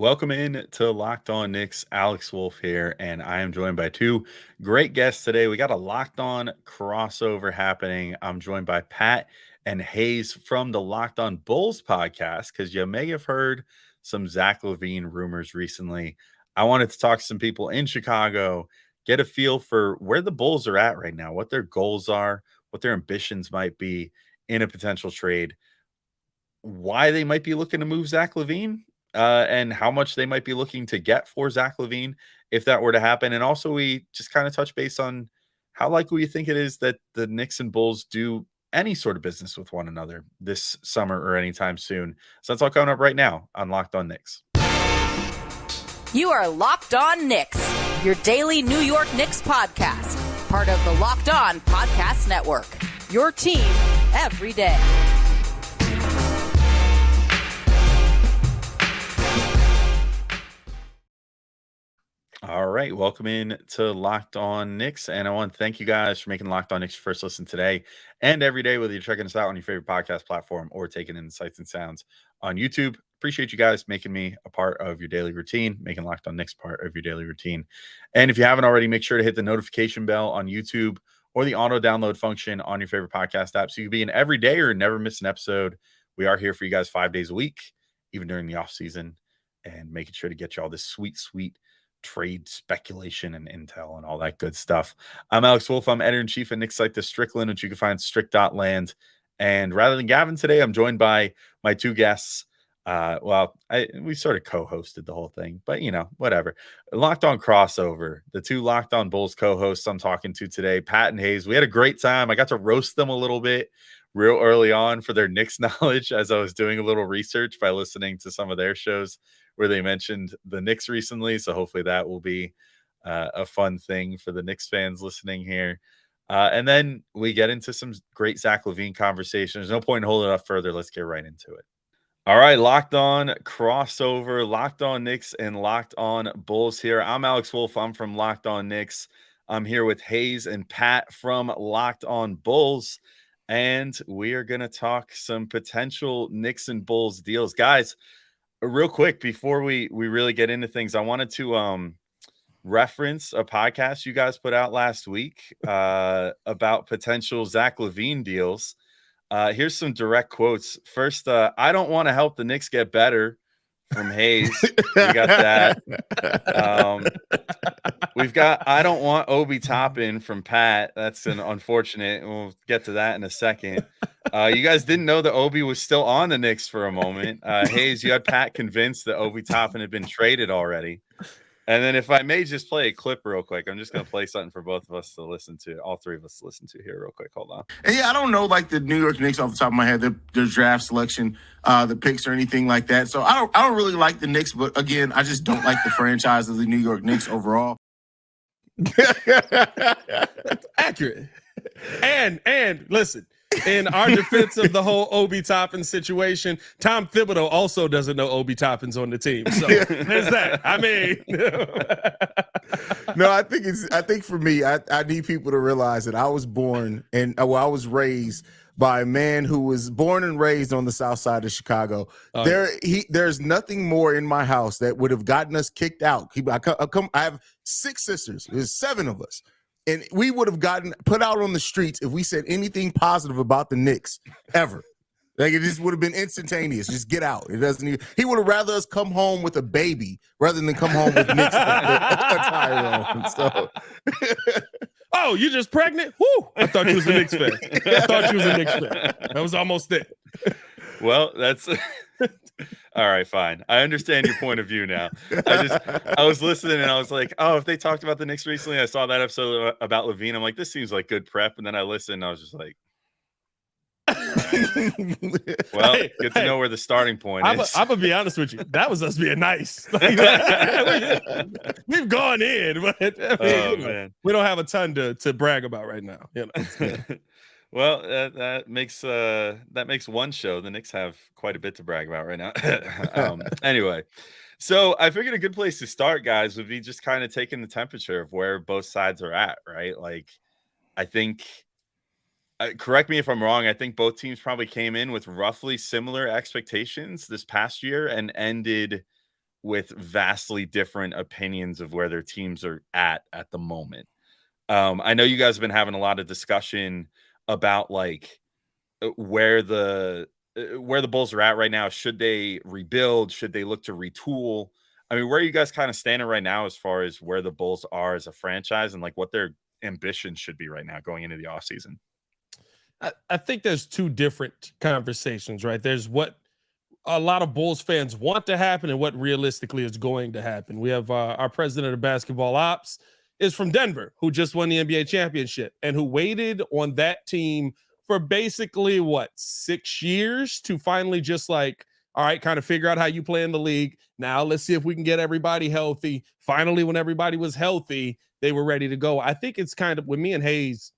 Welcome in to Locked On Knicks. Alex Wolf here, and I am joined by two great guests today. We got a Locked On crossover happening. I'm joined by Pat and Haize from the Locked On Bulls podcast because you may have heard some Zach LaVine rumors recently. I wanted to talk to some people in Chicago, get a feel for where the Bulls are at right now, what their goals are, what their ambitions might be in a potential trade, why they might be looking to move Zach LaVine, and how much they might be looking to get for Zach LaVine if that were to happen. And also, we just kind of touch base on how likely you think it is that the Knicks and Bulls do any sort of business with one another this summer or anytime soon. So that's all coming up right now on Locked On Knicks. You are Locked On Knicks, your daily New York Knicks podcast, part of the Locked On Podcast Network, your team every day. All right, welcome in to Locked On Knicks, and I want to thank you guys for making Locked On Knicks your first listen today and every day, whether you're checking us out on your favorite podcast platform or taking in the sights and sounds on YouTube. Appreciate you guys making me a part of your daily routine, making Locked On Knicks part of your daily routine. And if you haven't already, make sure to hit the notification bell on YouTube or the auto download function on your favorite podcast app so you can be in every day or never miss an episode. We are here for you guys 5 days a week, even during the off season, and making sure to get you all this sweet trade speculation and intel and all that good stuff. I'm Alex Wolf. I'm editor-in-chief at Knicks site The Strickland, which you can find strict.land. And rather than Gavin today, I'm joined by my two guests. We sort of co-hosted the whole thing, but whatever. Locked On crossover, the two Locked On Bulls co-hosts I'm talking to today, Pat and Haize. We had a great time. I got to roast them a little bit real early on for their Knicks knowledge as I was doing a little research by listening to some of their shows where they mentioned the Knicks recently. So hopefully that will be a fun thing for the Knicks fans listening here. And then we get into some great Zach LaVine conversation. There's no point in holding it up further. Let's get right into it. All right, Locked On crossover, Locked On Knicks and Locked On Bulls here. I'm Alex Wolf. I'm from Locked On Knicks. I'm here with Haize and Pat from Locked On Bulls. And we are going to talk some potential Knicks and Bulls deals. Guys, real quick, before we really get into things, I wanted to reference a podcast you guys put out last week about potential Zach LaVine deals. Here's some direct quotes. First, I don't want to help the Knicks get better from Haize. We got that. We've got I don't want Obi Toppin from Pat. That's an unfortunate. We'll get to that in a second. You guys didn't know that Obi was still on the Knicks for a moment. Haize, you had Pat convinced that Obi Toppin had been traded already. And then if I may just play a clip real quick, I'm just going to play something for both of us to listen to, all three of us to listen to here real quick. Hold on. And yeah, I don't know like the New York Knicks off the top of my head, their draft selection, the picks or anything like that. So I don't really like the Knicks, but again, I just don't like the franchise of the New York Knicks overall. Accurate. And listen, in our defense of the whole Obi Toppin situation, Tom Thibodeau also doesn't know Obi Toppin's on the team. So there's that. I mean, no, I think for me, I need people to realize that I was born and I was raised by a man who was born and raised on the south side of Chicago. There's nothing more in my house that would have gotten us kicked out. I have 6 sisters. There's 7 of us. And we would have gotten put out on the streets if we said anything positive about the Knicks ever. Like, it just would have been instantaneous. Just get out. It doesn't even, he would have rather us come home with a baby rather than come home with Knicks attire on. So. Oh, you just pregnant? Woo! I thought you was a Knicks fan. That was almost it. Well, that's all right, fine. I understand your point of view now. I was listening and I was like, oh, if they talked about the Knicks recently, I saw that episode about LaVine. I'm like, this seems like good prep. And then I listened and I was just like, well, good to know where the starting point is. I'm gonna be honest with you. That was us being nice. We've gone in, but man, we don't have a ton to brag about right now. Well, that makes one show. The Knicks have quite a bit to brag about right now. Anyway, so I figured a good place to start, guys, would be just kind of taking the temperature of where both sides are at, right? Like, I think. Correct me if I'm wrong. I think both teams probably came in with roughly similar expectations this past year and ended with vastly different opinions of where their teams are at the moment. I know you guys have been having a lot of discussion about like where the Bulls are at right now. Should they rebuild? Should they look to retool? I mean, where are you guys kind of standing right now as far as where the Bulls are as a franchise and like what their ambitions should be right now going into the offseason? I think there's two different conversations, right? There's what a lot of Bulls fans want to happen and what realistically is going to happen. We have our president of basketball ops is from Denver, who just won the NBA championship and who waited on that team for basically 6 years to finally just like, all right, kind of figure out how you play in the league. Now let's see if we can get everybody healthy. Finally, when everybody was healthy, they were ready to go. I think it's kind of with me and Haize,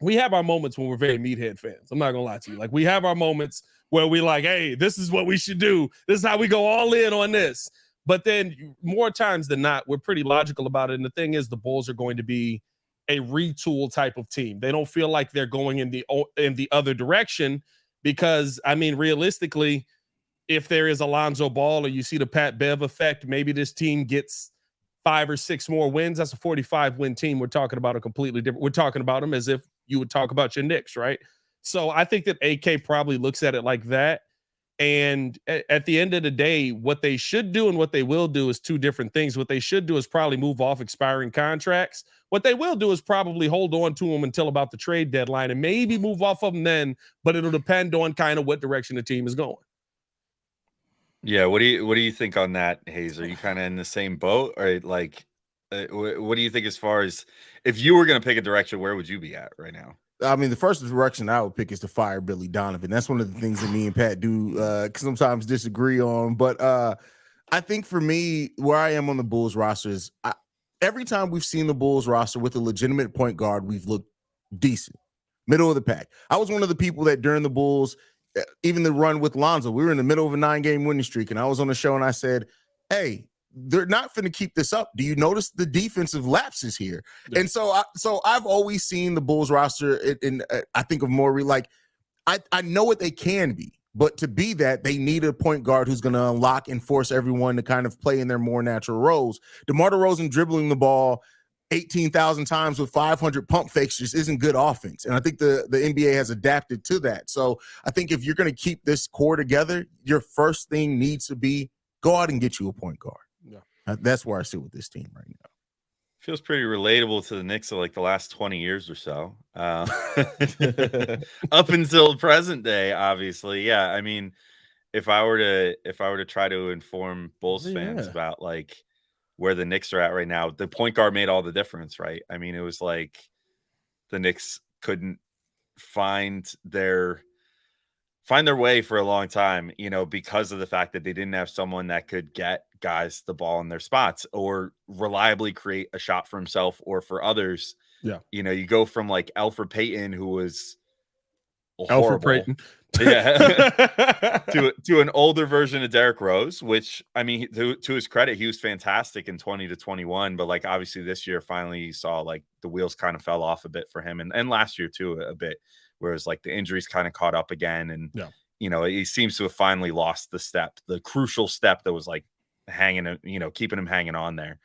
we have our moments when we're very meathead fans. I'm not gonna lie to you. Like we have our moments where we like, hey, this is what we should do. This is how we go all in on this. But then more times than not, we're pretty logical about it. And the thing is, the Bulls are going to be a retool type of team. They don't feel like they're going in the other direction because, I mean, realistically, if there is Alonzo Ball or you see the Pat Bev effect, maybe this team gets 5 or 6 more wins. That's a 45-win team. We're talking about a completely different. We're talking about them as if you would talk about your Knicks, right? So I think that AK probably looks at it like that. And at the end of the day, what they should do and what they will do is two different things. What they should do is probably move off expiring contracts. What they will do is probably hold on to them until about the trade deadline and maybe move off of them then, but it'll depend on kind of what direction the team is going. Yeah, what do you think on that, Haize? Are you kind of in the same boat, or like, what do you think as far as if you were going to pick a direction, where would you be at right now? I mean, the first direction I would pick is to fire Billy Donovan. That's one of the things that me and Pat do sometimes disagree on. But I think for me, where I am on the Bulls roster is every time we've seen the Bulls roster with a legitimate point guard, we've looked decent, middle of the pack. I was one of the people that during the Bulls, even the run with Lonzo, we were in the middle of a 9-game winning streak, and I was on the show and I said, hey, they're not going to keep this up. Do you notice the defensive lapses here? Yeah. And so I've always seen the Bulls roster in I think of more like I know what they can be, but to be that, they need a point guard who's going to unlock and force everyone to kind of play in their more natural roles. DeMar DeRozan dribbling the ball 18,000 times with 500 pump fakes just isn't good offense. And I think the NBA has adapted to that. So I think if you're going to keep this core together, your first thing needs to be go out and get you a point guard. Yeah, that's where I sit with this team right now. Feels pretty relatable to the Knicks of like the last 20 years or so, up until present day. Obviously, yeah. I mean, if I were to try to inform Bulls fans about like where the Knicks are at right now, the point guard made all the difference, right? I mean, it was like the Knicks couldn't find their way for a long time, because of the fact that they didn't have someone that could get guys the ball in their spots or reliably create a shot for himself or for others. Yeah. You go from like Elfrid Payton, who was horrible. Elfrid Payton. Yeah. to an older version of Derrick Rose, which, I mean, to his credit, he was fantastic in 20 to 21. But like, obviously this year, finally you saw like the wheels kind of fell off a bit for him. And last year too, a bit. Whereas like the injuries kind of caught up again. And, he seems to have finally lost the crucial step that was like hanging, keeping him hanging on there.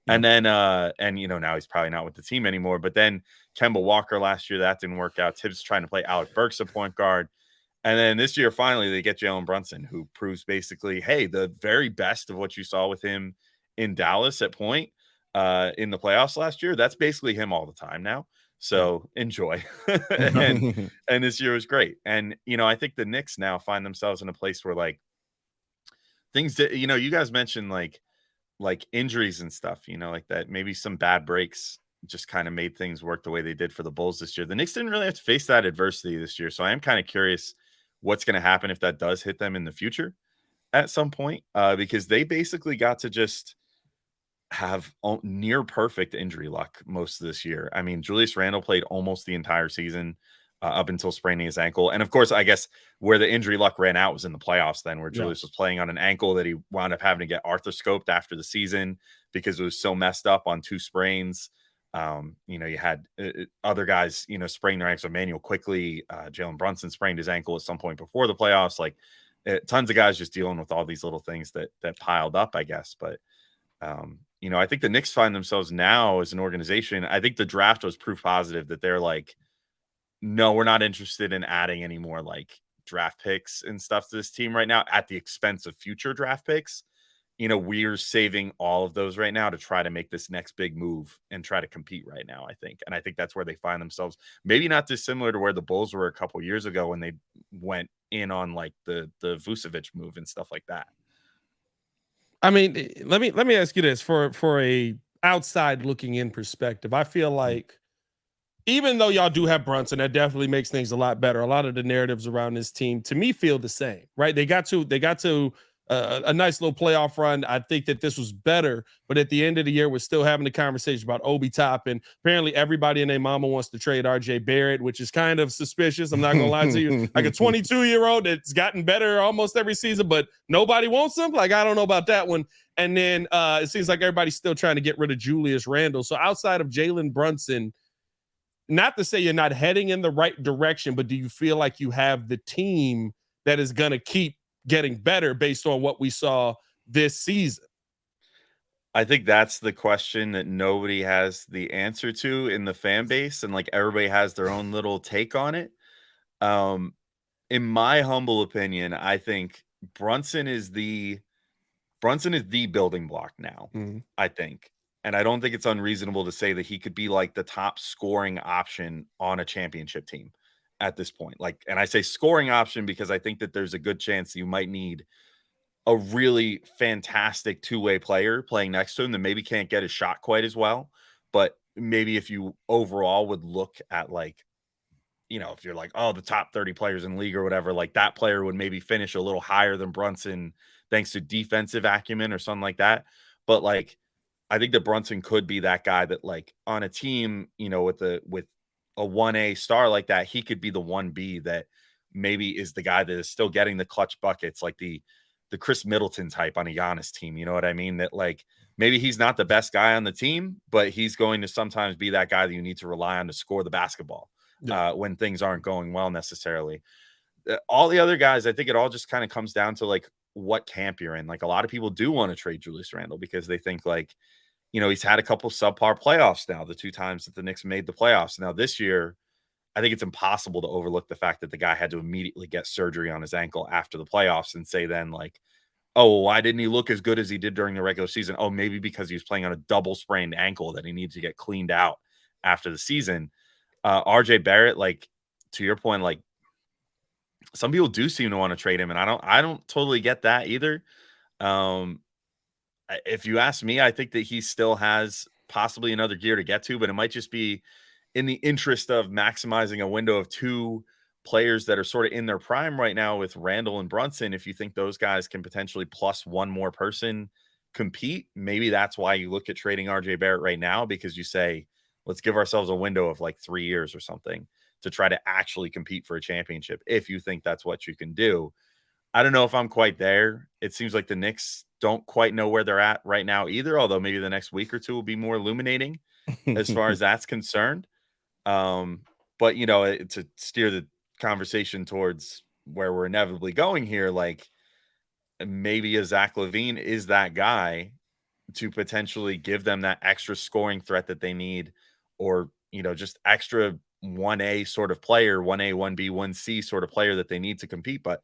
Yeah. And then, now he's probably not with the team anymore. But then Kemba Walker last year, that didn't work out. Tibbs trying to play Alec Burks a point guard. And then this year, finally, they get Jalen Brunson, who proves basically, hey, the very best of what you saw with him in Dallas at point in the playoffs last year. That's basically him all the time now. So enjoy. and this year was great. And, I think the Knicks now find themselves in a place where like things that, you guys mentioned like injuries and stuff, like that, maybe some bad breaks just kind of made things work the way they did for the Bulls this year. The Knicks didn't really have to face that adversity this year. So I am kind of curious what's going to happen if that does hit them in the future at some point, because they basically got to just have near perfect injury luck most of this year. I mean, Julius Randle played almost the entire season up until spraining his ankle. And of course, I guess where the injury luck ran out was in the playoffs then, where Julius was playing on an ankle that he wound up having to get arthroscoped after the season because it was so messed up on 2 sprains. You had other guys, spraining their ankles. Emmanuel Quickley, Jalen Brunson sprained his ankle at some point before the playoffs. Like tons of guys just dealing with all these little things that piled up, I guess. But I think the Knicks find themselves now as an organization. I think the draft was proof positive that they're like, no, we're not interested in adding any more like draft picks and stuff to this team right now at the expense of future draft picks. We're saving all of those right now to try to make this next big move and try to compete right now, I think. And I think that's where they find themselves. Maybe not dissimilar to where the Bulls were a couple years ago when they went in on like the Vucevic move and stuff like that. I mean, let me ask you this for a outside looking in perspective. I feel like even though y'all do have Brunson, that definitely makes things a lot better. A lot of the narratives around this team, to me, feel the same, right? They got to a nice little playoff run. I think that this was better, but at the end of the year, we're still having the conversation about Obi Toppin. Apparently, everybody and their mama wants to trade RJ Barrett, which is kind of suspicious. I'm not gonna lie to you. Like a 22-year-old that's gotten better almost every season, but nobody wants him. Like, I don't know about that one. And then it seems like everybody's still trying to get rid of Julius Randle. So outside of Jalen Brunson, not to say you're not heading in the right direction, but do you feel like you have the team that is going to keep getting better based on what we saw this season? I think that's the question that nobody has the answer to in the fan base, and like everybody has their own little take on it. In my humble opinion, I think Brunson is the building block now. I think. And I don't think it's unreasonable to say that he could be like the top scoring option on a championship team at this point. Like, and I say scoring option because I think that there's a good chance you might need a really fantastic two-way player playing next to him that maybe can't get his shot quite as well. But maybe if you overall would look at like, if you're like, oh, the top 30 players in the league or whatever, like that player would maybe finish a little higher than Brunson thanks to defensive acumen or something like that. But like, I think that Brunson could be that guy that like on a team, with a 1A star like that, he could be the 1B that maybe is the guy that is still getting the clutch buckets, like the Chris Middleton type on a Giannis team. You know what I mean? That like maybe he's not the best guy on the team, but he's going to sometimes be that guy that you need to rely on to score the basketball when things aren't going well necessarily. All the other guys, I think it all just kind of comes down to like what camp you're in. Like a lot of people do want to trade Julius Randle because they think like, he's had a couple subpar playoffs now, the 2 times that the Knicks made the playoffs. Now this year, I think it's impossible to overlook the fact that the guy had to immediately get surgery on his ankle after the playoffs and say then like, oh, why didn't he look as good as he did during the regular season? Oh, maybe because he was playing on a double sprained ankle that he needs to get cleaned out after the season. RJ Barrett, like to your point, like some people do seem to want to trade him, and I don't totally get that either. If you ask me, I think that he still has possibly another gear to get to, but it might just be in the interest of maximizing a window of 2 players that are sort of in their prime right now with Randall and Brunson. If you think those guys can potentially plus one more person compete, maybe that's why you look at trading RJ Barrett right now, because you say, let's give ourselves a window of like 3 years or something to try to actually compete for a championship. If you think that's what you can do. I don't know if I'm quite there. It seems like the Knicks don't quite know where they're at right now either, although maybe the next week or 2 will be more illuminating as far as that's concerned. But, to steer the conversation towards where we're inevitably going here, like maybe a Zach LaVine is that guy to potentially give them that extra scoring threat that they need, or, just extra 1A sort of player, 1A, 1B, 1C sort of player that they need to compete. But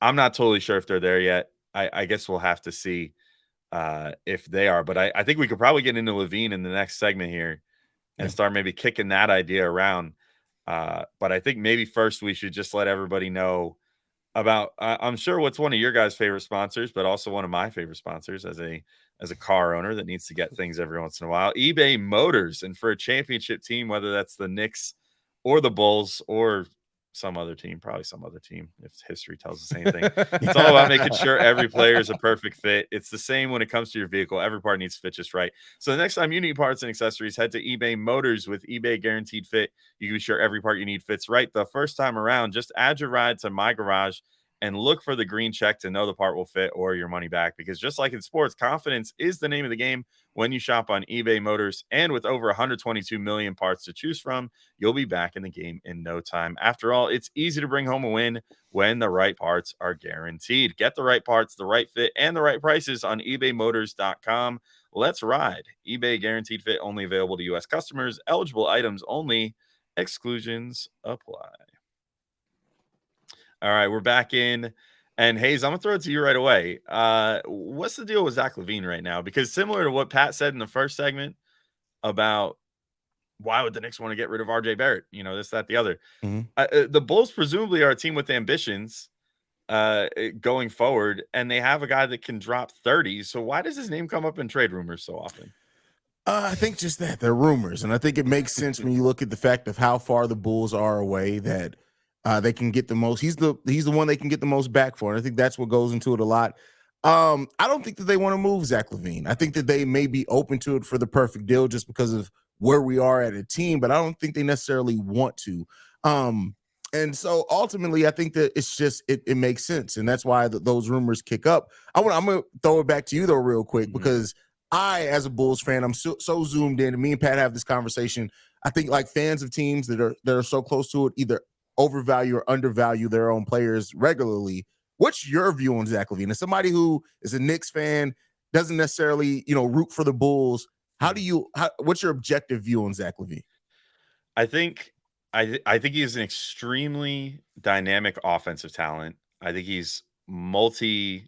I'm not totally sure if they're there yet. I guess we'll have to see if they are. But I think we could probably get into LaVine in the next segment here and start maybe kicking that idea around. But I think maybe first we should just let everybody know about, I'm sure what's one of your guys' favorite sponsors, but also one of my favorite sponsors as a car owner that needs to get things every once in a while, eBay Motors. And for a championship team, whether that's the Knicks or the Bulls or some other team, probably some other team, if history tells us anything. It's all about making sure every player is a perfect fit. It's the same when it comes to your vehicle. Every part needs to fit just right. So the next time you need parts and accessories, head to eBay Motors. With eBay Guaranteed Fit, you can be sure every part you need fits right the first time around. Just add your ride to My Garage and look for the green check to know the part will fit or your money back. Because just like in sports, confidence is the name of the game when you shop on eBay Motors. And with over 122 million parts to choose from, you'll be back in the game in no time. After all, it's easy to bring home a win when the right parts are guaranteed. Get the right parts, the right fit, and the right prices on ebaymotors.com. Let's ride. eBay guaranteed fit only available to U.S. customers. Eligible items only. Exclusions apply. All right, we're back in. And Haize, I'm going to throw it to you right away. What's the deal with Zach LaVine right now? Because similar to what Pat said in the first segment about why would the Knicks want to get rid of RJ Barrett? You know, this, that, the other. The Bulls presumably are a team with ambitions going forward, and they have a guy that can drop 30. So why does his name come up in trade rumors so often? I think just that they're rumors. And I think it makes sense when you look at the fact of how far the Bulls are away that they can get the most. He's the one they can get the most back for. And I think that's what goes into it a lot. I don't think that they want to move Zach LaVine. I think that they may be open to it for the perfect deal just because of where we are at a team, but I don't think they necessarily want to. And so ultimately, I think that it's just it makes sense, and that's why those rumors kick up. I'm gonna throw it back to you though, real quick, because I, as a Bulls fan, I'm so zoomed in. And me and Pat have this conversation. I think like fans of teams that are so close to it either overvalue or undervalue their own players regularly. What's your view on Zach LaVine? As somebody who is a Knicks fan, doesn't necessarily root for the Bulls, what's your objective view on Zach LaVine? I think he is an extremely dynamic offensive talent. I think he's you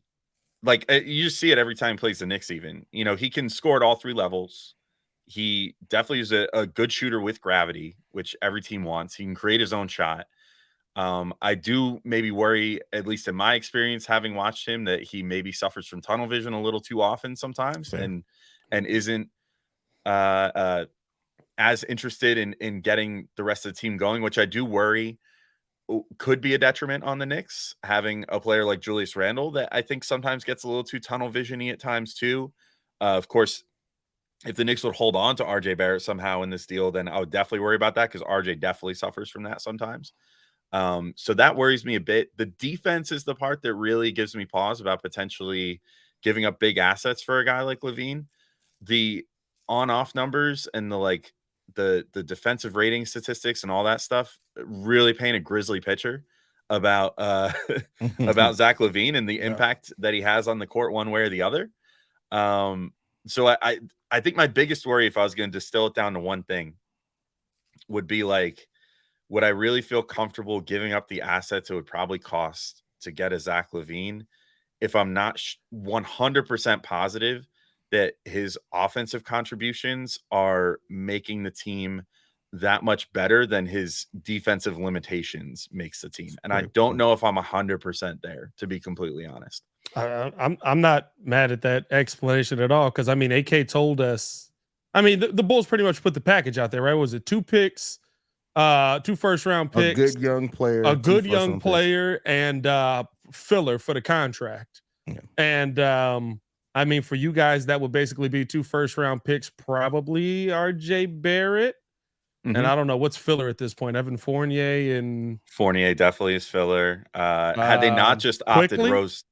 just see it every time he plays the Knicks even. He can score at all three levels. He definitely is a good shooter with gravity, which every team wants. He can create his own shot. I do maybe worry, at least in my experience, having watched him, that he maybe suffers from tunnel vision a little too often sometimes, and isn't as interested in getting the rest of the team going, which I do worry could be a detriment on the Knicks, having a player like Julius Randle that I think sometimes gets a little too tunnel vision-y at times too. Of course, if the Knicks would hold on to RJ Barrett somehow in this deal, then I would definitely worry about that, because RJ definitely suffers from that sometimes. So that worries me a bit. The defense is the part that really gives me pause about potentially giving up big assets for a guy like LaVine. The on-off numbers and the defensive rating statistics and all that stuff really paint a grisly picture about about Zach LaVine and the impact that he has on the court one way or the other. So I think my biggest worry, if I was going to distill it down to one thing, would be would I really feel comfortable giving up the assets it would probably cost to get a Zach LaVine if I'm not 100% positive that his offensive contributions are making the team that much better than his defensive limitations makes the team? And I don't know if I'm 100% there, to be completely honest. I'm not mad at that explanation at all, because AK told us. The Bulls pretty much put the package out there, right? Was it 2 picks, 2 first-round picks, a good young player, and filler for the contract? Yeah. And for you guys, that would basically be 2 first-round picks, probably RJ Barrett. And I don't know what's filler at this point. Evan Fournier definitely is filler. Had they not just opted Quickley? Rose,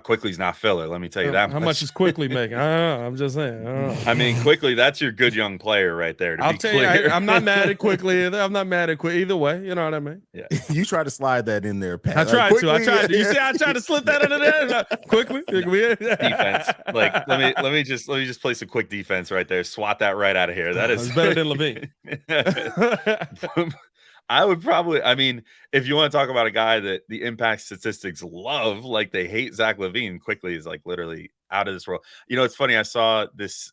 Quickley's not filler. Let me tell you that. How much is Quickley making? I don't know. I'm just saying. Quickly, that's your good young player right there. I'll tell you, I'm not mad at Quickley either. I'm not mad at either way. You know what I mean? Yeah. You try to slide that in there, Pat. I tried to. You see, I tried to slip that under there. Quickly. Defense. Let me just place a quick defense right there. Swat that right out of here. That is better than LaVine. I would probably, if you want to talk about a guy that the impact statistics love, like they hate Zach LaVine, Quickley is literally out of this world. It's funny. I saw this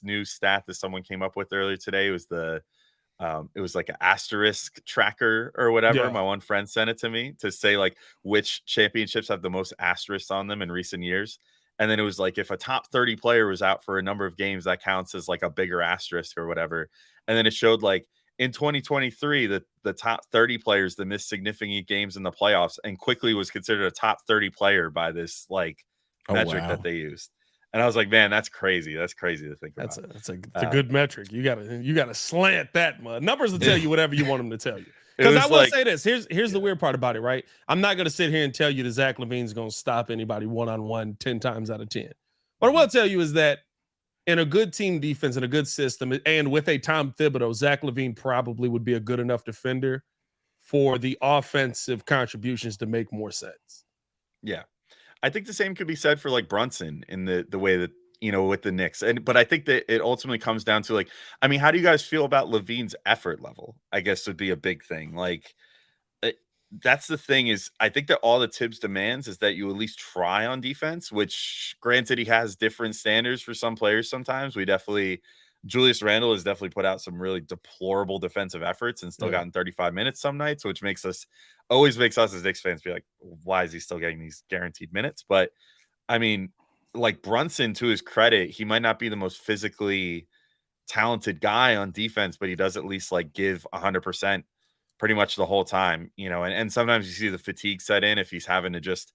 new stat that someone came up with earlier today. It was it was like an asterisk tracker or whatever. Yeah. My one friend sent it to me to say which championships have the most asterisks on them in recent years. And then it was if a top 30 player was out for a number of games, that counts as a bigger asterisk or whatever. And then it showed in 2023, the top 30 players that missed significant games in the playoffs, and Quickley was considered a top 30 player by this metric that they used. And I was like, man, that's crazy. That's crazy to think about. That's a good metric. You gotta slant that. Numbers will tell you whatever you want them to tell you. Because I will say this. Here's the weird part about it, right? I'm not going to sit here and tell you that Zach LaVine's going to stop anybody one-on-one 10 times out of 10. What I will tell you is that in a good team defense and a good system, and with a Tom Thibodeau, Zach LaVine probably would be a good enough defender for the offensive contributions to make more sense. Yeah. I think the same could be said for like Brunson in the way that, with the Knicks. But I think that it ultimately comes down to like, I mean, how do you guys feel about LaVine's effort level? I guess would be a big thing. Like, that's the thing is, I think that all the Tibbs demands is that you at least try on defense, which granted he has different standards for some players. Sometimes Julius Randle has definitely put out some really deplorable defensive efforts and still gotten 35 minutes some nights, which always makes us as Knicks fans be like, why is he still getting these guaranteed minutes? But I mean, like Brunson, to his credit, he might not be the most physically talented guy on defense, but he does at least like give 100% pretty much the whole time, and sometimes you see the fatigue set in if he's having to just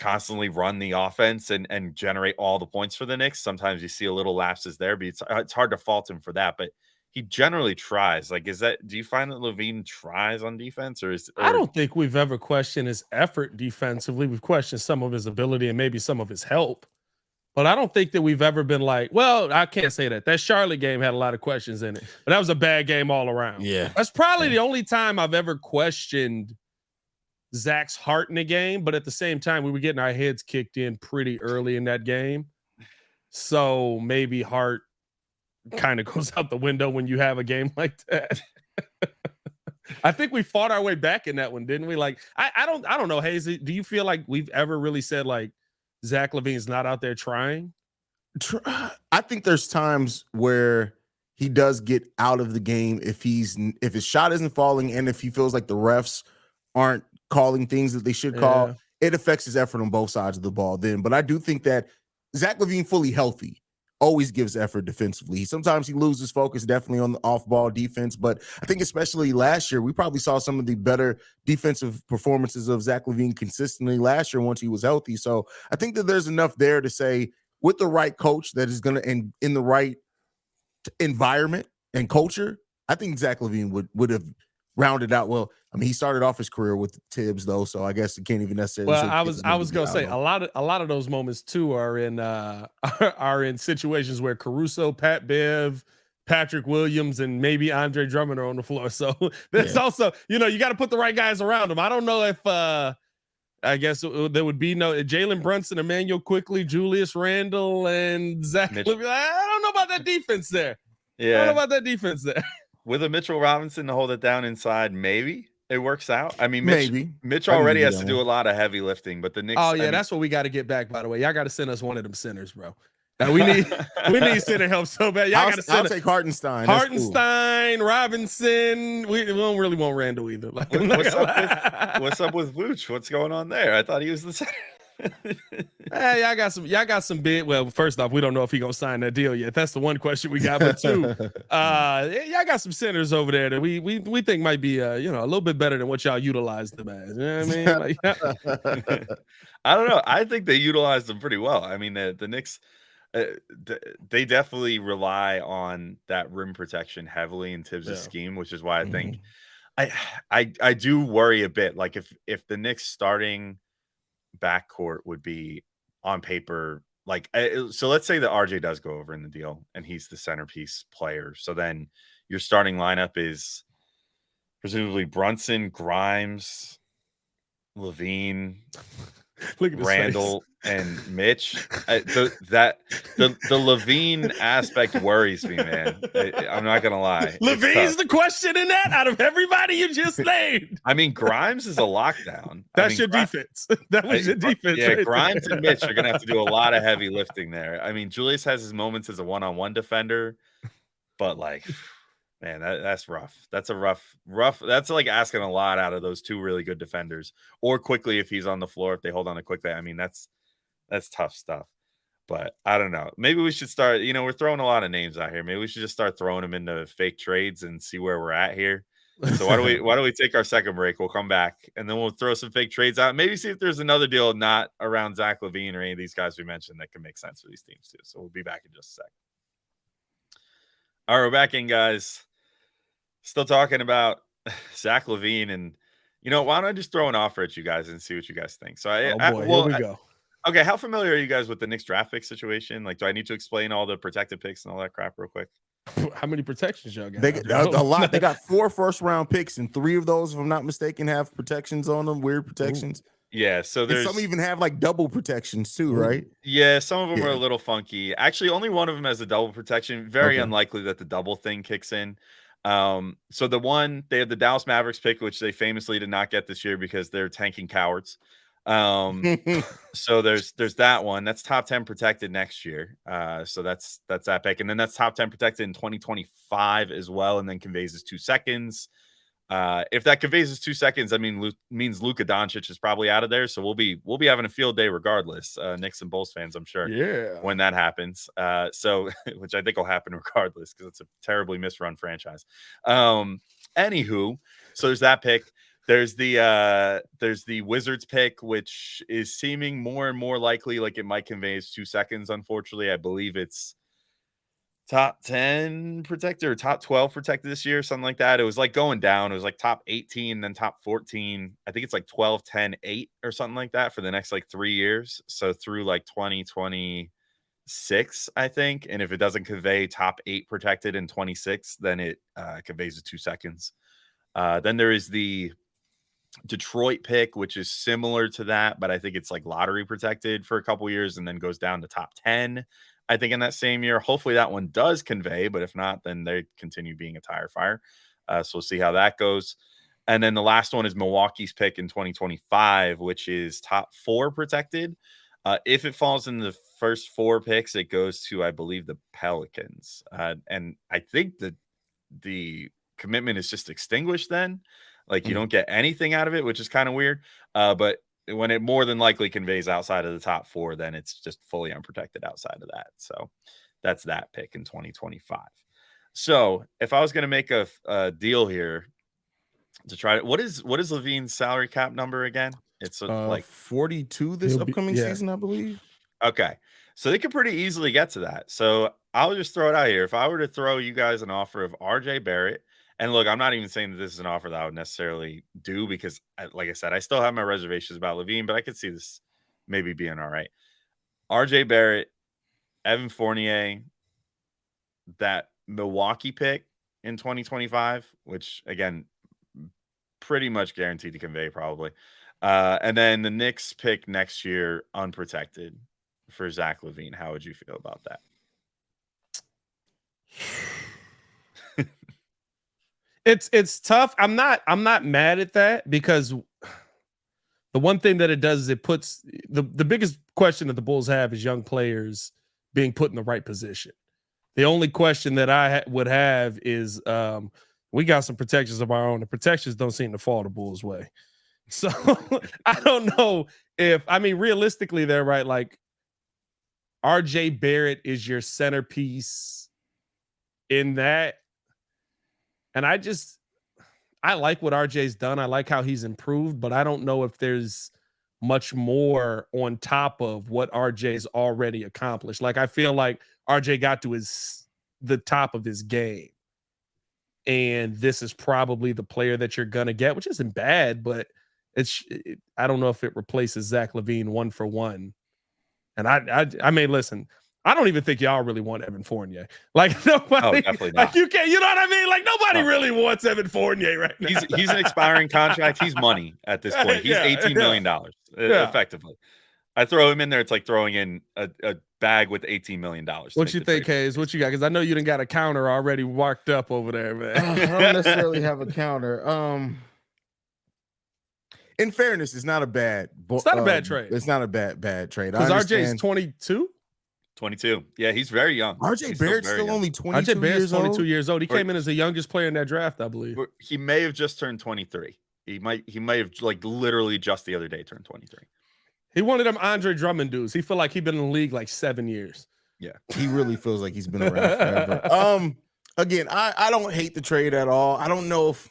constantly run the offense and generate all the points for the Knicks. Sometimes you see a little lapses there, but it's hard to fault him for that. But he generally tries. Like, do you find that LaVine tries on defense I don't think we've ever questioned his effort defensively. We've questioned some of his ability and maybe some of his help. But I don't think that we've ever been like, well, I can't say that. That Charlotte game had a lot of questions in it, but that was a bad game all around. Yeah. That's probably the only time I've ever questioned Zach's heart in a game. But at the same time, we were getting our heads kicked in pretty early in that game. So maybe heart kind of goes out the window when you have a game like that. I think we fought our way back in that one, didn't we? Like, I don't know, Haize. Do you feel like we've ever really said like, Zach LaVine's not out there trying? I think there's times where he does get out of the game if his shot isn't falling and if he feels like the refs aren't calling things that they should call. It affects his effort on both sides of the ball then. But I do think that Zach LaVine, fully healthy, always gives effort defensively. Sometimes he loses focus definitely on the off-ball defense, but I think especially last year, we probably saw some of the better defensive performances of Zach LaVine consistently last year once he was healthy. So I think that there's enough there to say with the right coach that is going to, in the right environment and culture, I think Zach LaVine would have rounded out well. I mean, he started off his career with Tibbs though, so I guess it can't even necessarily. Well, I was gonna say a lot of those moments too are in situations where Caruso, Pat Bev, Patrick Williams, and maybe Andre Drummond are on the floor. So there's also, you got to put the right guys around him. I don't know if I guess there would be no Jalen Brunson, Emmanuel Quickley, Julius Randle, and Zach. I don't know about that defense there. Yeah, I don't know about that defense there. With a Mitchell Robinson to hold it down inside, maybe it works out. I mean, Mitch I already has to do a lot of heavy lifting, but the Knicks. Oh yeah, that's what we got to get back. By the way, y'all got to send us one of them centers, bro. We need center help so bad. Y'all got to send. I'll take Hartenstein. Hartenstein, cool. Robinson. We don't really want Randall either. Like, what's up with Vooch? What's going on there? I thought he was the center. Hey, y'all got some big. Well, first off, we don't know if he gonna sign that deal yet. That's the one question we got. But two, y'all got some centers over there that we think might be a little bit better than what y'all utilized them as. You know what I mean? Like, I don't know. I think they utilized them pretty well. I mean, the Knicks, they definitely rely on that rim protection heavily in Tibbs' scheme, which is why I think I do worry a bit. Like if the Knicks starting backcourt would be on paper like so let's say that RJ does go over in the deal and he's the centerpiece player, so then your starting lineup is presumably Brunson, Grimes, LaVine, Randall, and Mitch. The LaVine aspect worries me, man. I'm not gonna lie. LaVine's the question in that out of everybody you just named. I mean, Grimes is a lockdown. That's your defense. That was your defense. Yeah, right, Grimes and Mitch are gonna have to do a lot of heavy lifting there. I mean, Julius has his moments as a one-on-one defender, but like, man, that's rough. That's a rough. That's like asking a lot out of those two really good defenders. Or Quickley if he's on the floor, if they hold on to Quickley. I mean, that's tough stuff. But I don't know. Maybe we should start. We're throwing a lot of names out here. Maybe we should just start throwing them into fake trades and see where we're at here. So why don't we take our second break? We'll come back and then we'll throw some fake trades out. Maybe see if there's another deal not around Zach LaVine or any of these guys we mentioned that can make sense for these teams too. So we'll be back in just a sec. All right, we're back in, guys. Still talking about Zach LaVine, and why don't I just throw an offer at you guys and see what you guys think? So Oh boy, here we go. Okay, how familiar are you guys with the Knicks draft pick situation? Like, do I need to explain all the protected picks and all that crap real quick? How many protections y'all got? They got a lot. They got 4 first-round picks, and 3 of those, if I'm not mistaken, have protections on them. Weird protections. Yeah, so there's some even have like double protections too, right? Yeah, some of them are a little funky. Actually, only one of them has a double protection. Very unlikely that the double thing kicks in. So they have the Dallas Mavericks pick, which they famously did not get this year because they're tanking cowards. So there's that one. That's top 10 protected next year. So that's that pick. And then that's top 10 protected in 2025 as well, and then conveys as 2 seconds. If that conveys as 2 seconds, I mean, means Luka Doncic is probably out of there. So we'll be having a field day regardless. Knicks and Bulls fans, I'm sure. Yeah. When that happens. So which I think will happen regardless because it's a terribly misrun franchise. Anywho, so there's that pick. There's the Wizards pick, which is seeming more and more likely, like it might convey as 2 seconds. Unfortunately, I believe it's top 10 protected or top 12 protected this year, something like that. It was like going down. It was like top 18, then top 14. I think it's like 12, 10, 8 or something like that for the next like 3 years. So through like 2026, I think. And if it doesn't convey top 8 protected in 26, then it conveys as 2 seconds. Then there is the Detroit pick, which is similar to that, but I think it's like lottery protected for a couple years and then goes down to top 10. I think in that same year, hopefully that one does convey, but if not, then they continue being a tire fire. So we'll see how that goes. And then the last one is Milwaukee's pick in 2025, which is top 4 protected. If it falls in the first 4 picks, it goes to, I believe, the Pelicans. And I think that the commitment is just extinguished then. Like you don't get anything out of it, which is kind of weird. But when it more than likely conveys outside of the top 4, then it's just fully unprotected outside of that. So that's that pick in 2025. So if I was going to make a deal here to try to, what is LaVine's salary cap number again? It's like 42 this upcoming season, I believe. Okay. So they could pretty easily get to that. So I'll just throw it out here. If I were to throw you guys an offer of RJ Barrett, and look, I'm not even saying that this is an offer that I would necessarily do because, like I said, I still have my reservations about LaVine, but I could see this maybe being all right. RJ Barrett, Evan Fournier, that Milwaukee pick in 2025, which, again, pretty much guaranteed to convey probably. And then the Knicks pick next year, unprotected for Zach LaVine. How would you feel about that? It's tough. I'm not mad at that because the one thing that it does is it puts the biggest question that the Bulls have is young players being put in the right position. The only question that I would have is we got some protections of our own. The protections don't seem to fall the Bulls' way. So I don't know realistically they're right. Like RJ Barrett is your centerpiece in that. And I like what RJ's done. I like how he's improved, but I don't know if there's much more on top of what RJ's already accomplished. Like, I feel like RJ got to the top of his game. And this is probably the player that you're going to get, which isn't bad, but I don't know if it replaces Zach LaVine 1 for 1. And I mean, listen, I don't even think y'all really want Evan Fournier. Like nobody, definitely not. Like you can't, you know what I mean? Like nobody really wants Evan Fournier right now. He's an expiring contract. He's money at this point. He's $18 million effectively. I throw him in there. It's like throwing in a bag with $18 million. What you think, Haize? What you got? Because I know you done got a counter already walked up over there, man. I don't necessarily have a counter. In fairness, it's not a bad. It's not a bad trade. It's not a bad trade. Because RJ's 22. 22. Yeah, he's very young. RJ Barrett's still only 22 RJ Barrett's years old. 22 years old. He came in as the youngest player in that draft, I believe. He may have just turned 23. He might have like literally just the other day turned 23. He one of them Andre Drummond dudes. He feel like he's been in the league like 7 years. Yeah, he really feels like he's been around forever. Again, I don't hate the trade at all. I don't know if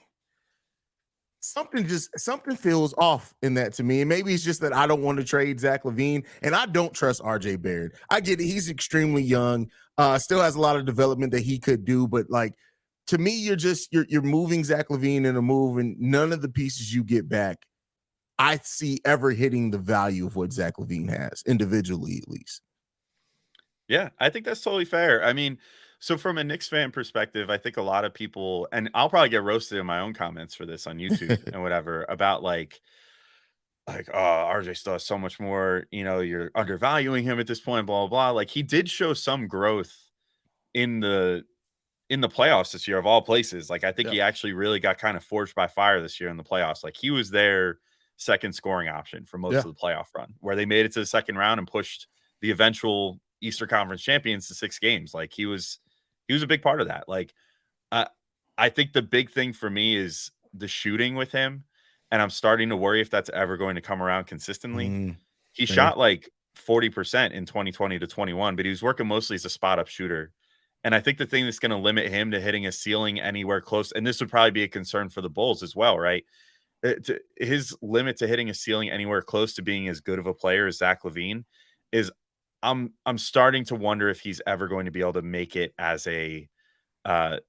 something feels off in that to me. And maybe it's just that I don't want to trade Zach LaVine, and I don't trust RJ Barrett. I get it. He's extremely young, still has a lot of development that he could do, but like to me, you're moving Zach LaVine in a move, and none of the pieces you get back, I see ever hitting the value of what Zach LaVine has individually, at least. Yeah, I think that's totally fair. I mean, so from a Knicks fan perspective, I think a lot of people, and I'll probably get roasted in my own comments for this on YouTube and whatever, about oh, RJ still has so much more, you're undervaluing him at this point, blah, blah, blah. Like, he did show some growth in the playoffs this year, of all places. Like, I think he actually really got kind of forged by fire this year in the playoffs. Like, he was their second scoring option for most of the playoff run, where they made it to the second round and pushed the eventual Eastern Conference champions to 6 games. Like, he was a big part of that. Like, I think the big thing for me is the shooting with him, and I'm starting to worry if that's ever going to come around consistently. He shot like 40% in 2020 to 21, but he was working mostly as a spot up shooter. And I think the thing that's going to limit him to hitting a ceiling anywhere close, and this would probably be a concern for the Bulls as well, right? His limit to hitting a ceiling anywhere close to being as good of a player as Zach LaVine is, I'm starting to wonder if he's ever going to be able to make it as a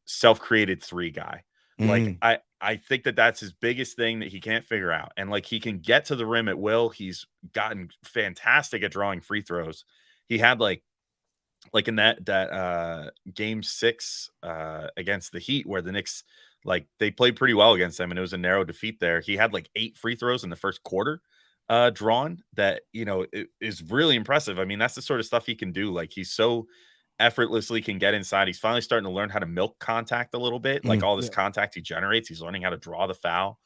self-created 3 guy. Like, I think that's his biggest thing that he can't figure out. And like, he can get to the rim at will. He's gotten fantastic at drawing free throws. He had like in that game 6 against the Heat, where the Knicks, like, they played pretty well against them and it was a narrow defeat there. He had like 8 free throws in the first quarter drawn that, it is really impressive. I mean, that's the sort of stuff he can do. Like, he's so effortlessly can get inside. He's finally starting to learn how to milk contact a little bit. Like, all this contact he generates, he's learning how to draw the foul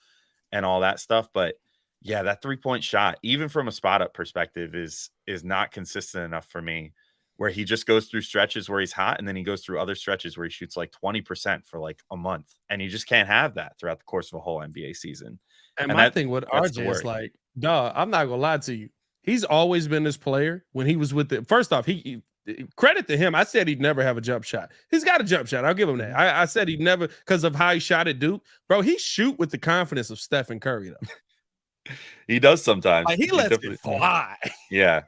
and all that stuff. But yeah, that 3-point shot, even from a spot up perspective, is not consistent enough for me, where he just goes through stretches where he's hot, and then he goes through other stretches where he shoots like 20% for like a month. And you just can't have that throughout the course of a whole NBA season. And my thing with RJ is like, dog, I'm not gonna lie to you. He's always been this player. When he was with first off, he credit to him. I said he'd never have a jump shot. He's got a jump shot. I'll give him that. I said he'd never, because of how he shot at Duke. Bro, he shoot with the confidence of Stephen Curry, though. He does sometimes. Like, he lets it fly. Yeah.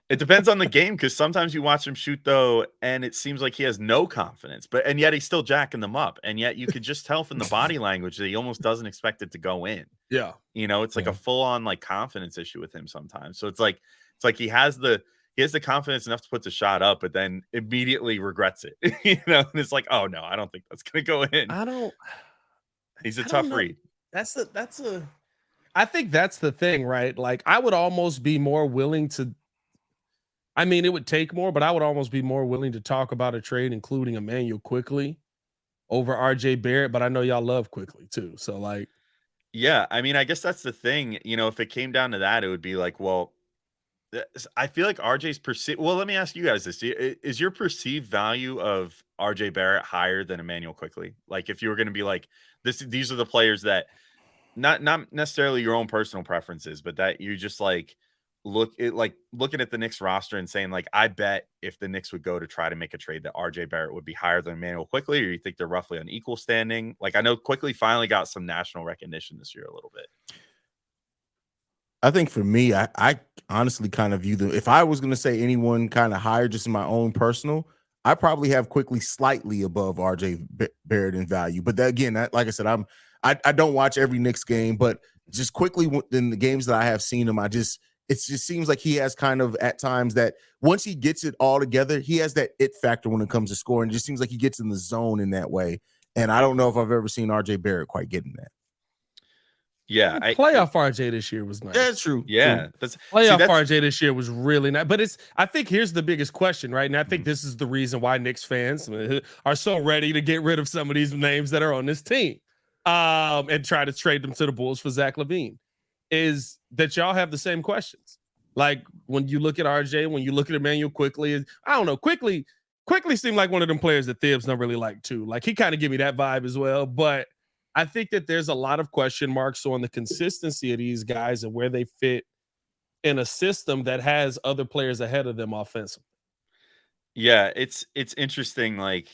It depends on the game, because sometimes you watch him shoot, though, and it seems like he has no confidence, and yet he's still jacking them up. And yet you could just tell from the body language that he almost doesn't expect it to go in. Yeah. It's like a full-on like confidence issue with him sometimes. So it's like he has the confidence enough to put the shot up, but then immediately regrets it. And it's like, oh no, I don't think that's gonna go in. He's a tough read. I think that's the thing, right? Like, I would almost be more willing to, I mean, it would take more, but I would almost be more willing to talk about a trade, including Emmanuel Quickley over RJ Barrett. But I know y'all love Quickley too. So like, yeah, I mean, I guess that's the thing. If it came down to that, it would be like, well, I feel like RJ's perceived. Well, let me ask you guys this: is your perceived value of RJ Barrett higher than Emmanuel Quickley? Like, if you were going to be like, these are the players that, not necessarily your own personal preferences, but that you just like looking at the Knicks roster and saying, like, I bet if the Knicks would go to try to make a trade, that RJ Barrett would be higher than Emmanuel Quickley, or you think they're roughly on equal standing? Like, I know Quickley finally got some national recognition this year a little bit. I think for me, I honestly kind of view them. If I was going to say anyone kind of higher, just in my own personal, I probably have Quickley slightly above RJ Barrett in value. But that, again, like I said, I don't watch every Knicks game, but just Quickley in the games that I have seen him, it just seems like he has kind of at times that once he gets it all together, he has that it factor when it comes to scoring. It just seems like he gets in the zone in that way. And I don't know if I've ever seen RJ Barrett quite getting that. Yeah, playoff RJ this year was nice. That's true. Yeah, playoff RJ this year was really nice. But I think here's the biggest question, right? And I think this is the reason why Knicks fans are so ready to get rid of some of these names that are on this team, and try to trade them to the Bulls for Zach LaVine. Is that y'all have the same questions? Like, when you look at RJ, when you look at Emmanuel Quickley, I don't know, Quickley seemed like one of them players that Thibs don't really like too. Like, he kind of give me that vibe as well, but I think that there's a lot of question marks on the consistency of these guys and where they fit in a system that has other players ahead of them offensively. Yeah, it's interesting. Like,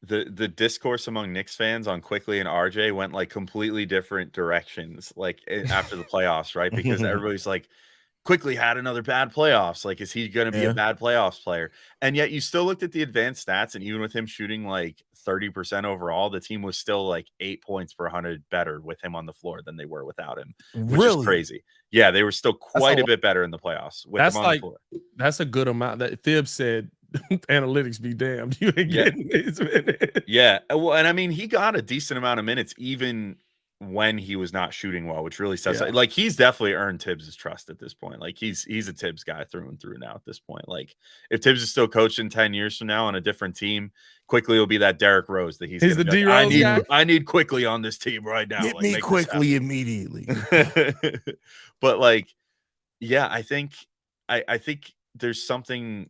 the discourse among Knicks fans on Quickley and RJ went like completely different directions, like after the playoffs, right? Because everybody's like, Quickley had another bad playoffs. Like, is he going to be a bad playoffs player? And yet you still looked at the advanced stats, and even with him shooting like 30% overall, the team was still like 8 points per 100 better with him on the floor than they were without him, which is crazy. Yeah, they were still quite a bit better in the playoffs with him on the floor. That's a good amount. That Thibs said, analytics be damned. You ain't getting these minutes. Yeah. Well, and I mean, he got a decent amount of minutes even when he was not shooting well, which really says like he's definitely earned Tibbs' trust at this point. Like he's a Tibbs guy through and through now at this point. Like if Tibbs is still coaching 10 years from now on a different team, Quickley will be that Derrick Rose that he's the D Rose guy. I need Quickley on this team right now. Get me Quickley immediately. But like, yeah, I think there's something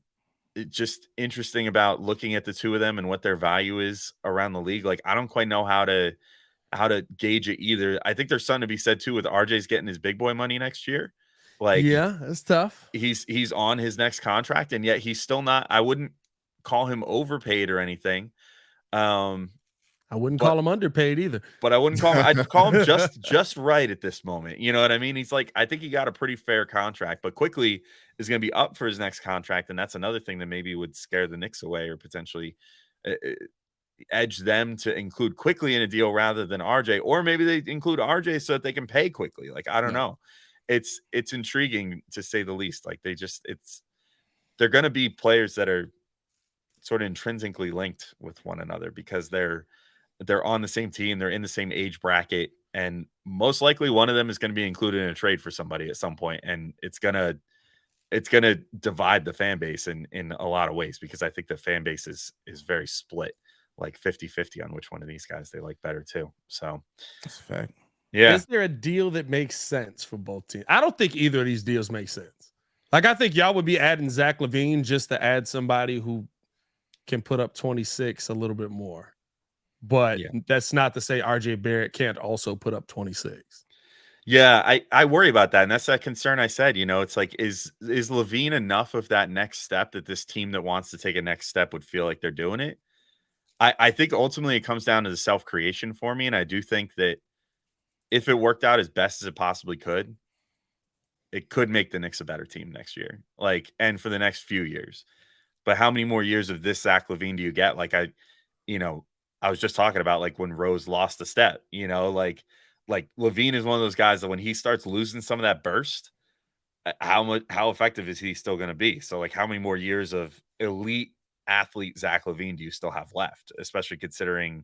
just interesting about looking at the two of them and what their value is around the league. Like I don't quite know how to gauge it either. I think there's something to be said too with RJ's getting his big boy money next year. Like, yeah, that's tough. He's on his next contract, and yet he's still not. I wouldn't call him overpaid or anything. I wouldn't call him underpaid either. But I wouldn't call him. I'd call him just right at this moment. You know what I mean? He's like, I think he got a pretty fair contract, but Quickley is going to be up for his next contract, and that's another thing that maybe would scare the Knicks away or potentially edge them to include Quickley in a deal rather than RJ, or maybe they include RJ so that they can pay Quickley. Like I don't know. It's intriguing to say the least. Like they're going to be players that are sort of intrinsically linked with one another because they're on the same team, they're in the same age bracket, and most likely one of them is going to be included in a trade for somebody at some point, and it's gonna divide the fan base in a lot of ways because I think the fan base is very split. Like 50-50 on which one of these guys they like better too. So that's a fact. Yeah. Is there a deal that makes sense for both teams? I don't think either of these deals make sense. Like I think y'all would be adding Zach LaVine just to add somebody who can put up 26 a little bit more. But that's not to say RJ Barrett can't also put up 26. Yeah, I worry about that. And that's that concern I said, it's like, is LaVine enough of that next step that this team that wants to take a next step would feel like they're doing it? I think ultimately it comes down to the self-creation for me. And I do think that if it worked out as best as it possibly could, it could make the Knicks a better team next year. Like, and for the next few years. But how many more years of this Zach LaVine do you get? Like I was just talking about like when Rose lost a step, like LaVine is one of those guys that when he starts losing some of that burst, how effective is he still going to be? So like how many more years of elite athlete Zach LaVine do you still have left, especially considering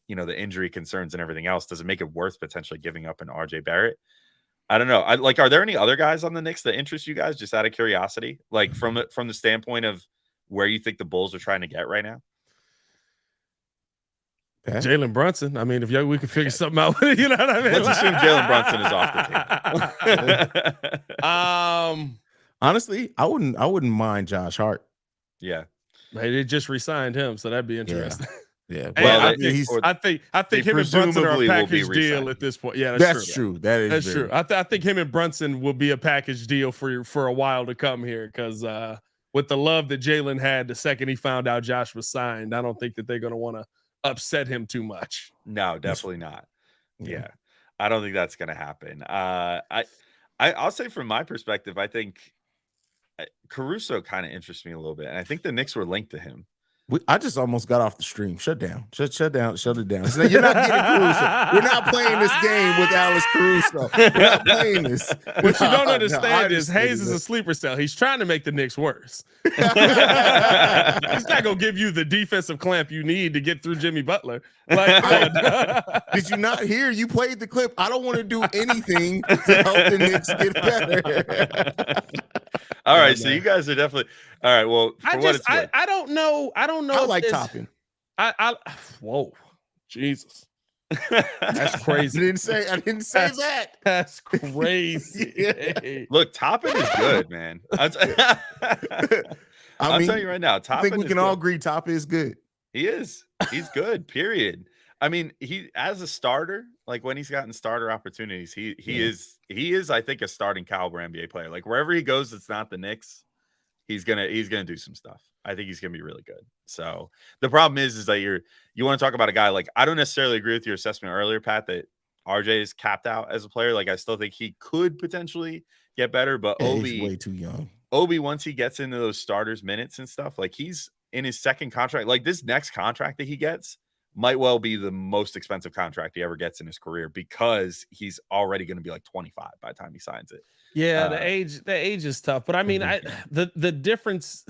the injury concerns and everything else? Does it make it worth potentially giving up an RJ Barrett? I don't know. Are there any other guys on the Knicks that interest you guys, just out of curiosity, like from the standpoint of where you think the Bulls are trying to get right now? Jalen Brunson. I mean, if we could figure something out, you know what I mean? Let's assume Jalen Brunson is off the table. Honestly, I wouldn't mind Josh Hart. Yeah. They just re-signed him, so that'd be interesting. Yeah. Well, I think him and Brunson are a package deal at this point. Yeah, that's true. That's true. I think him and Brunson will be a package deal for a while to come here because with the love that Jalen had the second he found out Josh was signed, I don't think that they're going to want to upset him too much. No, definitely not. Yeah. I don't think that's going to happen. I'll say from my perspective, I think Caruso kind of interests me a little bit, and I think the Knicks were linked to him. I just almost got off the stream. Shut it down. So you're not getting Caruso. We're not playing this game with Alex Caruso. We're not playing this. What you don't understand is Haize is a sleeper cell. He's trying to make the Knicks worse. He's not going to give you the defensive clamp you need to get through Jimmy Butler. Did you not hear? You played the clip. I don't want to do anything to help the Knicks get better. All right, so you guys are definitely all right. Well, I don't know. I like Toppin. Whoa, Jesus, that's crazy. I didn't say that. That's crazy. Look, Toppin is good, man. I'll tell you right now. Toppin, I think we can all agree Toppin is good. He is. He's good. Period. I mean, he as a starter, like when he's gotten starter opportunities, he is, I think, a starting caliber NBA player. Like wherever he goes, it's not the Knicks. He's gonna do some stuff. I think he's gonna be really good. So the problem is that you want to talk about a guy like, I don't necessarily agree with your assessment earlier, Pat, that RJ is capped out as a player. Like I still think he could potentially get better, but he's way too young. Obi, once he gets into those starters minutes and stuff, like he's in his second contract. Like this next contract that he gets, might well be the most expensive contract he ever gets in his career because he's already going to be like 25 by the time he signs it. Yeah, the age is tough, but I mean, the difference.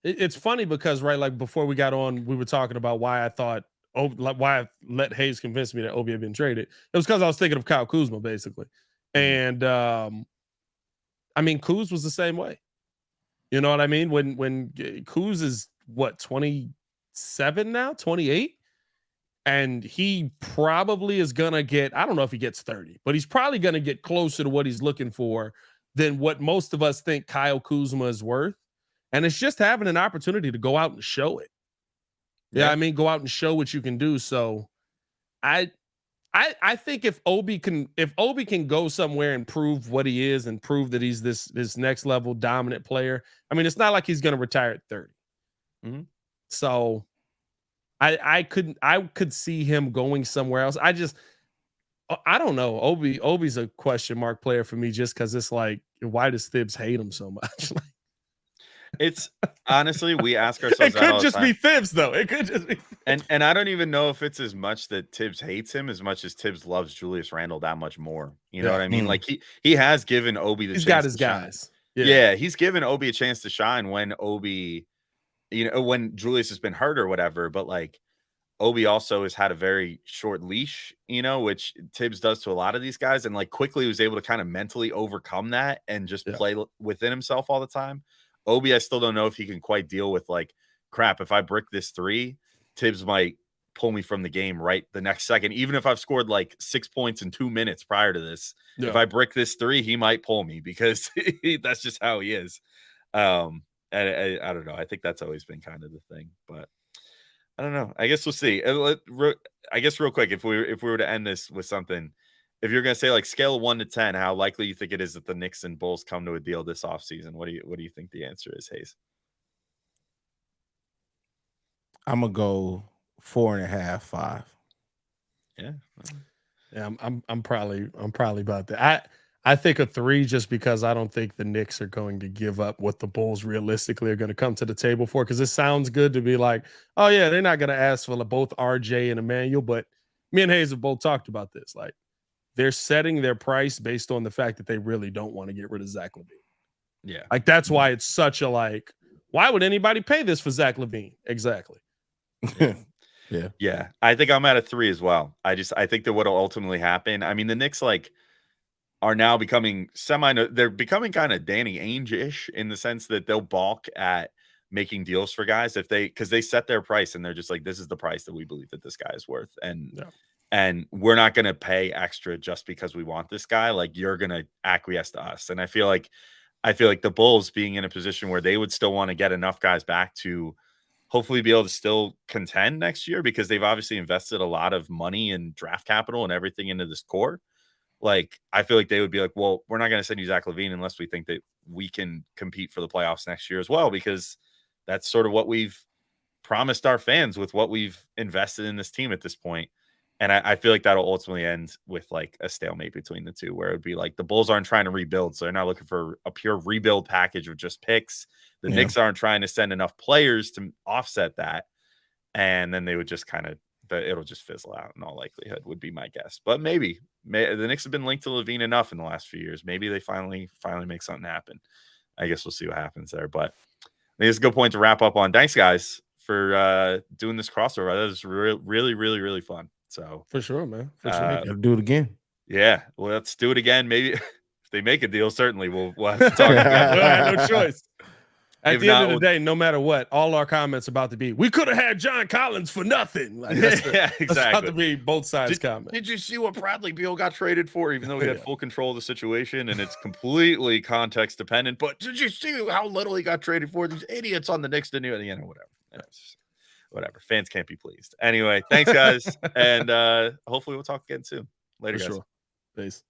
It's funny because like before we got on, we were talking about why I thought why I let Haize convince me that Obi had been traded. It was because I was thinking of Kyle Kuzma basically, and I mean, Kuz was the same way. You know what I mean? When Kuz is what 27 now, 28. And he probably is going to get, I don't know if he gets 30, but he's probably going to get closer to what he's looking for than what most of us think Kyle Kuzma is worth. And it's just having an opportunity to go out and show it. Yeah, I mean, go out and show what you can do. So I think if Obi can go somewhere and prove what he is and prove that he's this next level dominant player, I mean, it's not like he's going to retire at 30. Mm-hmm. So I could see him going somewhere else. I don't know. Obi's a question mark player for me just because it's like, why does Thibs hate him so much? It's honestly, we ask ourselves. It could just be Thibs, though. It could just be. And I don't even know if it's as much that Thibs hates him as much as Thibs loves Julius Randle that much more. You know what I mean? Like he has given Obi the chance. He's got his guys. Yeah, he's given Obi a chance to shine when Obi, when Julius has been hurt or whatever. But like Obi also has had a very short leash, which Thibs does to a lot of these guys. And like Quickley was able to kind of mentally overcome that and just play within himself all the time. Obi, I still don't know if he can quite deal with like, crap, if I brick this 3, Thibs might pull me from the game right the next second. Even if I've scored like 6 points in 2 minutes prior to this, if I brick this 3, he might pull me because that's just how he is. And I don't know. I think that's always been kind of the thing, but I don't know. I guess we'll see. I guess real quick, if we were to end this with something, if you're going to say like scale of 1 to 10, how likely you think it is that the Knicks and Bulls come to a deal this offseason? What do you think the answer is, Haize? I'm gonna go 4.5, 5. Yeah, I'm probably about that. I think a 3 just because I don't think the Knicks are going to give up what the Bulls realistically are going to come to the table for. Because it sounds good to be like, oh yeah, they're not going to ask for both RJ and Emmanuel, but me and Haize have both talked about this. Like, they're setting their price based on the fact that they really don't want to get rid of Zach LaVine. Yeah. Like, that's why it's such a like, why would anybody pay this for Zach LaVine? Exactly. Yeah. I think I'm at a 3 as well. I think that what'll ultimately happen, I mean, the Knicks are now becoming they're becoming kind of Danny Ainge-ish in the sense that they'll balk at making deals for guys because they set their price and they're just like, this is the price that we believe that this guy is worth. And we're not going to pay extra just because we want this guy. Like, you're going to acquiesce to us. And I feel like the Bulls being in a position where they would still want to get enough guys back to hopefully be able to still contend next year, because they've obviously invested a lot of money and draft capital and everything into this core. Like, I feel like they would be like, well, we're not going to send you Zach LaVine unless we think that we can compete for the playoffs next year as well, because that's sort of what we've promised our fans with what we've invested in this team at this point. And I feel like that'll ultimately end with like a stalemate between the two, where it would be like the Bulls aren't trying to rebuild. So they're not looking for a pure rebuild package of just picks. The Knicks aren't trying to send enough players to offset that. And then they would just it'll just fizzle out in all likelihood, would be my guess. But maybe the Knicks have been linked to LaVine enough in the last few years. Maybe they finally make something happen. I guess we'll see what happens there. But I think it's a good point to wrap up on. Thanks, guys, for doing this crossover. That was really, really, really fun. So for sure, man. For sure. Gotta do it again. Yeah. Well, let's do it again. Maybe if they make a deal, certainly we'll have to talk again. We'll have no choice. At the end of the day, no matter what, all our comments about to be, we could have had John Collins for nothing. Like, exactly. That's about to be both sides' comments. Did you see what Bradley Beal got traded for? Even though he had full control of the situation, and it's completely context dependent. But did you see how little he got traded for? These idiots on the Knicks didn't, whatever. Whatever. Fans can't be pleased. Anyway, thanks, guys. And hopefully we'll talk again soon. Later, guys. Sure. Peace.